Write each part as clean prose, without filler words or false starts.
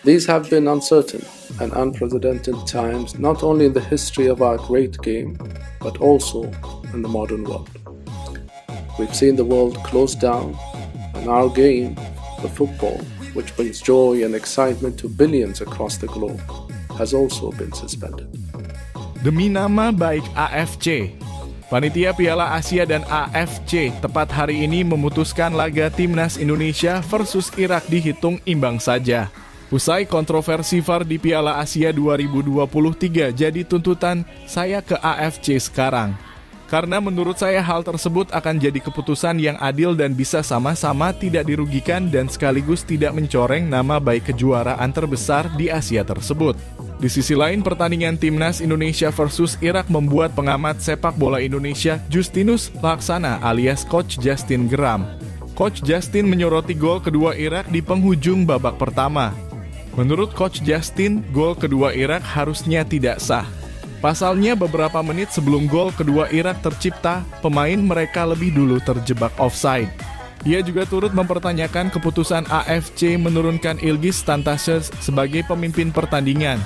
These have been uncertain and unprecedented times not only in the history of our great game, but also in the modern world. We've seen the world close down, and our game, the football, which brings joy and excitement to billions across the globe, has also been suspended. Demi nama baik AFC, Panitia Piala Asia dan AFC tepat hari ini memutuskan laga Timnas Indonesia versus Irak dihitung imbang saja. Usai kontroversi VAR di Piala Asia 2023 jadi tuntutan saya ke AFC sekarang. Karena menurut saya hal tersebut akan jadi keputusan yang adil dan bisa sama-sama tidak dirugikan dan sekaligus tidak mencoreng nama baik kejuaraan terbesar di Asia tersebut. Di sisi lain, pertandingan Timnas Indonesia versus Irak membuat pengamat sepak bola Indonesia Justinus Laksana alias Coach Justin geram. Coach Justin menyoroti gol kedua Irak di penghujung babak pertama. Menurut Coach Justin, gol kedua Irak harusnya tidak sah. Pasalnya beberapa menit sebelum gol kedua Irak tercipta, pemain mereka lebih dulu terjebak offside. Ia juga turut mempertanyakan keputusan AFC menurunkan Ilgis Tantases sebagai pemimpin pertandingan.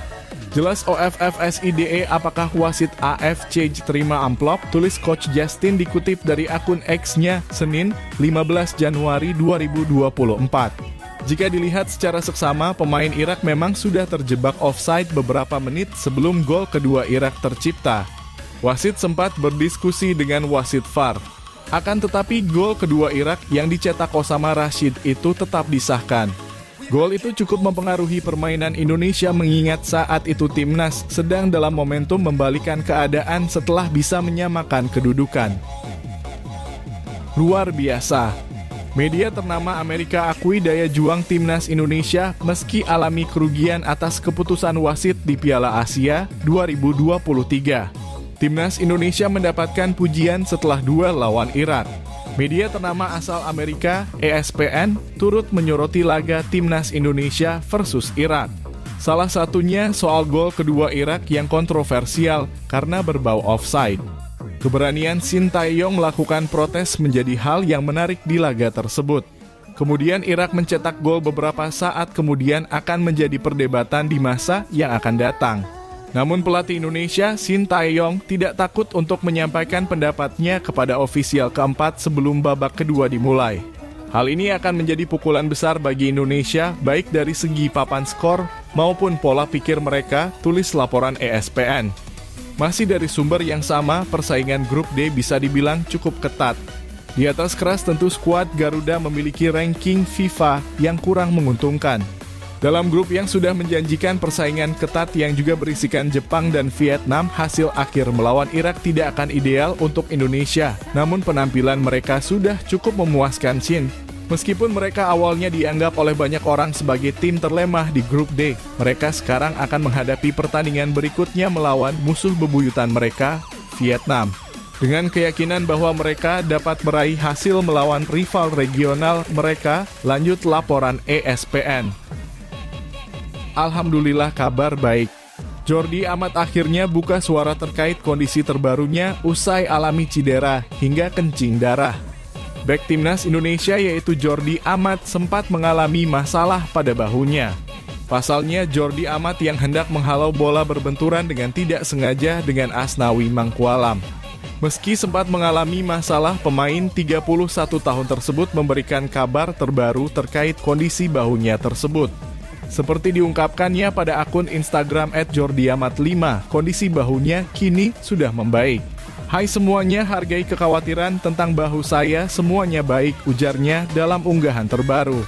Jelas OFFSIDE apakah wasit AFC terima amplop? Tulis Coach Justin dikutip dari akun X-nya Senin 15 Januari 2024. Jika dilihat secara seksama, pemain Irak memang sudah terjebak offside beberapa menit sebelum gol kedua Irak tercipta. Wasit sempat berdiskusi dengan wasit VAR. Akan tetapi gol kedua Irak yang dicetak Osama Rashid itu tetap disahkan. Gol itu cukup mempengaruhi permainan Indonesia mengingat saat itu timnas sedang dalam momentum membalikan keadaan setelah bisa menyamakan kedudukan. Luar biasa. Media ternama Amerika akui daya juang timnas Indonesia meski alami kerugian atas keputusan wasit di Piala Asia 2023. Timnas Indonesia mendapatkan pujian setelah duel lawan Irak. Media ternama asal Amerika, ESPN, turut menyoroti laga Timnas Indonesia versus Irak. Salah satunya soal gol kedua Irak yang kontroversial karena berbau offside. Keberanian Shin Tae-yong melakukan protes menjadi hal yang menarik di laga tersebut. Kemudian Irak mencetak gol beberapa saat kemudian akan menjadi perdebatan di masa yang akan datang. Namun pelatih Indonesia, Shin Tae-yong, tidak takut untuk menyampaikan pendapatnya kepada ofisial keempat sebelum babak kedua dimulai. Hal ini akan menjadi pukulan besar bagi Indonesia, baik dari segi papan skor maupun pola pikir mereka, tulis laporan ESPN. Masih dari sumber yang sama, persaingan grup D bisa dibilang cukup ketat. Di atas keras tentu skuad Garuda memiliki ranking FIFA yang kurang menguntungkan. Dalam grup yang sudah menjanjikan persaingan ketat yang juga berisikan Jepang dan Vietnam, hasil akhir melawan Irak tidak akan ideal untuk Indonesia. Namun penampilan mereka sudah cukup memuaskan Shin. Meskipun mereka awalnya dianggap oleh banyak orang sebagai tim terlemah di grup D, mereka sekarang akan menghadapi pertandingan berikutnya melawan musuh bebuyutan mereka, Vietnam. Dengan keyakinan bahwa mereka dapat meraih hasil melawan rival regional mereka, lanjut laporan ESPN. Alhamdulillah kabar baik. Jordi Amat akhirnya buka suara terkait kondisi terbarunya usai alami cedera hingga kencing darah. Bek timnas Indonesia yaitu Jordi Amat sempat mengalami masalah pada bahunya. Pasalnya Jordi Amat yang hendak menghalau bola berbenturan dengan tidak sengaja dengan Asnawi Mangkualam. Meski sempat mengalami masalah, pemain 31 tahun tersebut memberikan kabar terbaru terkait kondisi bahunya tersebut. Seperti diungkapkannya pada akun Instagram @jordiamat5, kondisi bahunya kini sudah membaik. Hai semuanya, hargai kekhawatiran tentang bahu saya, semuanya baik, ujarnya dalam unggahan terbaru.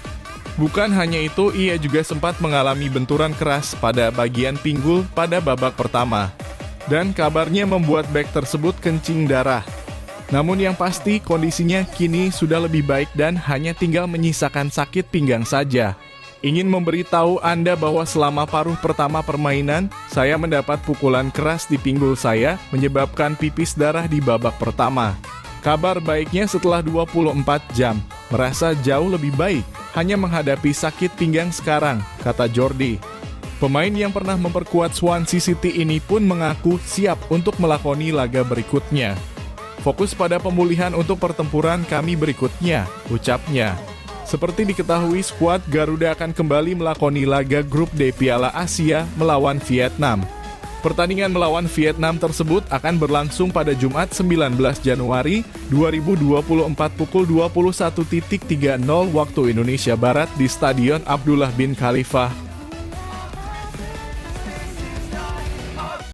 Bukan hanya itu, ia juga sempat mengalami benturan keras pada bagian pinggul pada babak pertama. Dan kabarnya membuat bek tersebut kencing darah. Namun yang pasti, kondisinya kini sudah lebih baik dan hanya tinggal menyisakan sakit pinggang saja. Ingin memberitahu Anda bahwa selama paruh pertama permainan, saya mendapat pukulan keras di pinggul saya, menyebabkan pipis darah di babak pertama. Kabar baiknya setelah 24 jam, merasa jauh lebih baik, hanya menghadapi sakit pinggang sekarang, kata Jordi. Pemain yang pernah memperkuat Swansea City ini pun mengaku siap untuk melakoni laga berikutnya. Fokus pada pemulihan untuk pertempuran kami berikutnya, ucapnya. Seperti diketahui, skuad Garuda akan kembali melakoni laga grup D Piala Asia melawan Vietnam. Pertandingan melawan Vietnam tersebut akan berlangsung pada Jumat 19 Januari 2024 pukul 21.30 waktu Indonesia Barat di Stadion Abdullah bin Khalifah,